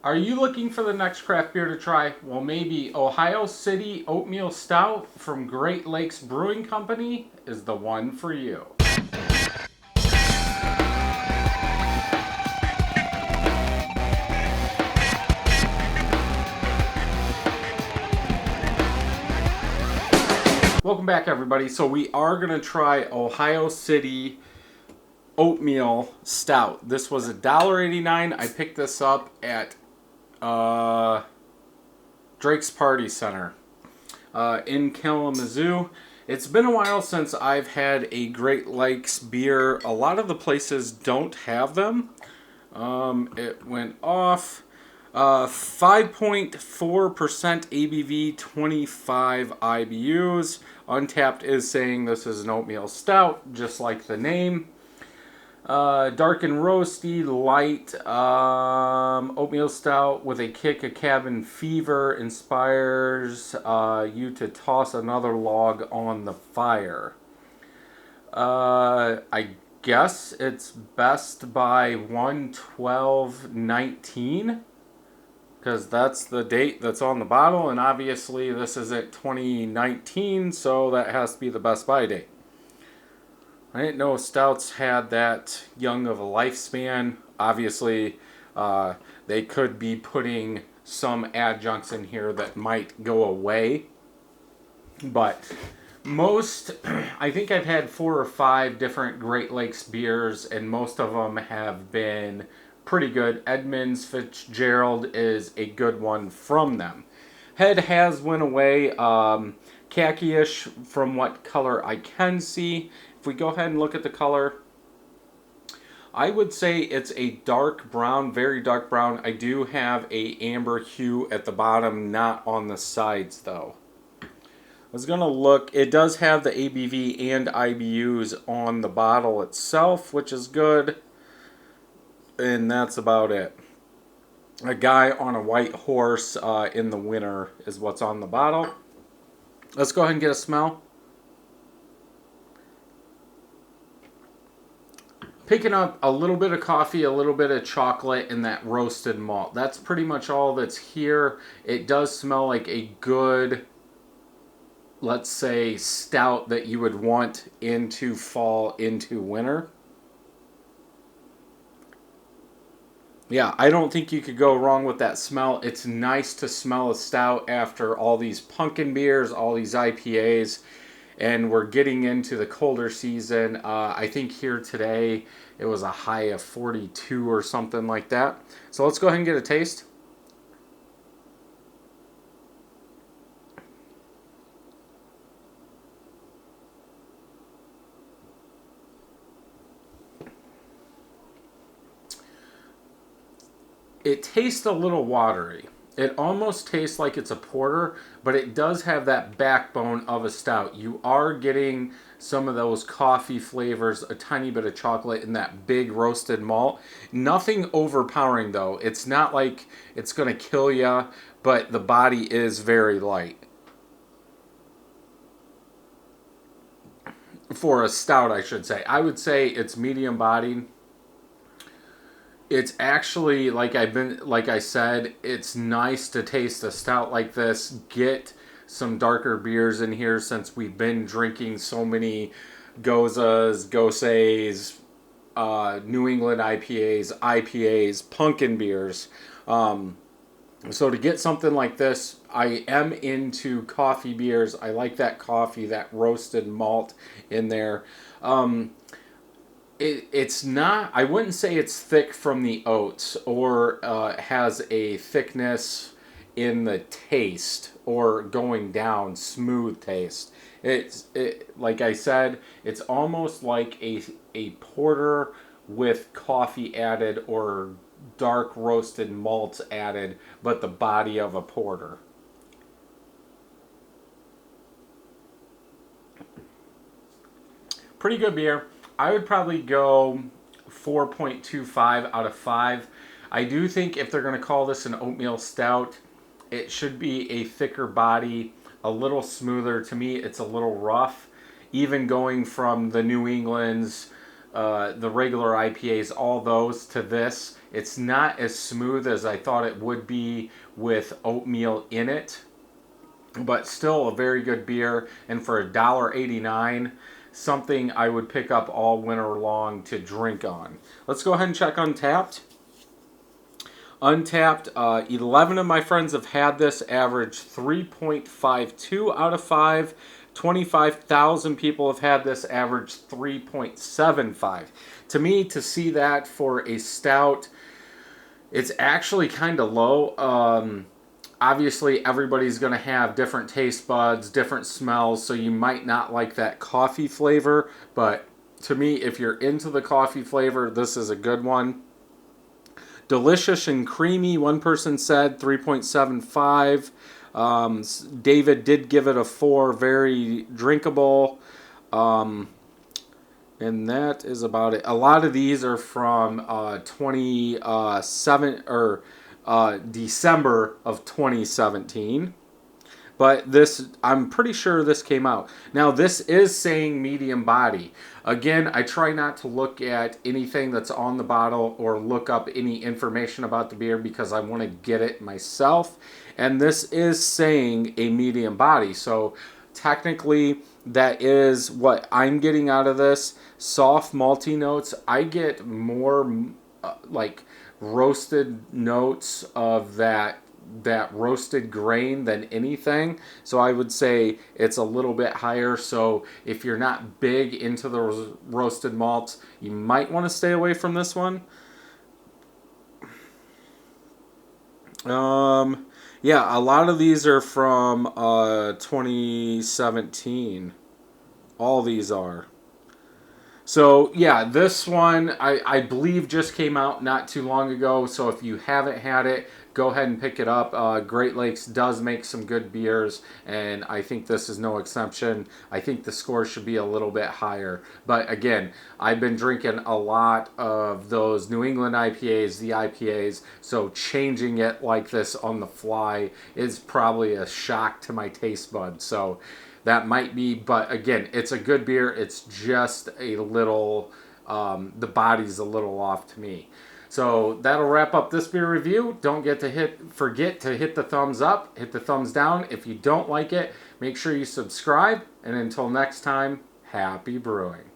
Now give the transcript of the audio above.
Are you looking for the next craft beer to try? Well, maybe Ohio City Oatmeal Stout from Great Lakes Brewing Company is the one for you. Welcome back, everybody. So we are going to try Ohio City Oatmeal Stout. This was $1.89. I picked this up at Drake's Party Center in Kalamazoo. It's been a while since I've had a Great Lakes beer. A lot of the places don't have them. It went off 5.4% ABV, 25 IBUs. Untapped is saying this is an oatmeal stout, just like the name. Dark and roasty, light oatmeal stout with a kick of cabin fever inspires you to toss another log on the fire. I guess it's best by 1/12/19 because that's the date that's on the bottle, and obviously this isn't 2019, so that has to be the best by date. I didn't know stouts had that young of a lifespan. Obviously, they could be putting some adjuncts in here that might go away. But most, I think I've had 4 or 5 different Great Lakes beers, and most of them have been pretty good. Edmonds Fitzgerald is a good one from them. Head has went away, khaki-ish from what color I can see. If we go ahead and look at the color, I would say it's a dark brown, very dark brown. I do have a amber hue at the bottom, not on the sides though. I was going to look, it does have the ABV and IBUs on the bottle itself, which is good. And that's about it. A guy on a white horse in the winter is what's on the bottle. Let's go ahead and get a smell. Picking up a little bit of coffee, a little bit of chocolate, and that roasted malt. That's pretty much all that's here. It does smell like a good, let's say, stout that you would want into fall, into winter. Yeah, I don't think you could go wrong with that smell. It's nice to smell a stout after all these pumpkin beers, all these IPAs, and we're getting into the colder season. I think here today it was a high of 42 or something like that. So let's go ahead and get a taste. It tastes a little watery. It almost tastes like it's a porter, but it does have that backbone of a stout. You are getting some of those coffee flavors, a tiny bit of chocolate, and that big roasted malt. Nothing overpowering though. It's not like it's going to kill you, but the body is very light. For a stout, I should say. I would say it's medium bodied. It's actually, like I said, it's nice to taste a stout like this. Get some darker beers in here since we've been drinking so many Gozas, Goses, New England IPAs, pumpkin beers. So to get something like this, I am into coffee beers. I like that coffee, that roasted malt in there. It's not, I wouldn't say it's thick from the oats or has a thickness in the taste or going down, smooth taste. Like I said, it's almost like a porter with coffee added or dark roasted malts added, but the body of a porter. Pretty good beer. I would probably go 4.25 out of 5. I do think if they're going to call this an oatmeal stout, it should be a thicker body, a little smoother. To me, it's a little rough. Even going from the New Englands, the regular IPAs, all those to this, It's not as smooth as I thought it would be with oatmeal in it, but still a very good beer. And for $1.89, something I would pick up all winter long to drink on. Let's go ahead and check Untapped. Untapped, 11 of my friends have had this, average 3.52 out of 5. 25,000 people have had this, average 3.75. To me, to see that for a stout, it's actually kind of low. Obviously, everybody's going to have different taste buds, different smells, so you might not like that coffee flavor. But to me, if you're into the coffee flavor, this is a good one. Delicious and creamy, one person said 3.75. David did give it a 4, very drinkable. And that is about it. A lot of these are from 27 or December of 2017. But this, I'm pretty sure this came out. Now, this is saying medium body. Again, I try not to look at anything that's on the bottle or look up any information about the beer because I want to get it myself. And this is saying a medium body. So technically, that is what I'm getting out of this. Soft malty notes. I get more like roasted notes of that roasted grain than anything. So I would say it's a little bit higher. So if you're not big into the roasted malts, you might want to stay away from this one. Yeah, a lot of these are from 2017. All these are. So yeah, this one I believe just came out not too long ago. So if you haven't had it, go ahead and pick it up. Great Lakes does make some good beers, and I think this is no exception. I think the score should be a little bit higher. But again, I've been drinking a lot of those New England IPAs, the IPAs, so changing it like this on the fly is probably a shock to my taste buds. So that might be, but again, it's a good beer. It's just a little, the body's a little off to me. So that'll wrap up this beer review. Don't forget to hit the thumbs up, hit the thumbs down. If you don't like it, make sure you subscribe. And until next time, happy brewing.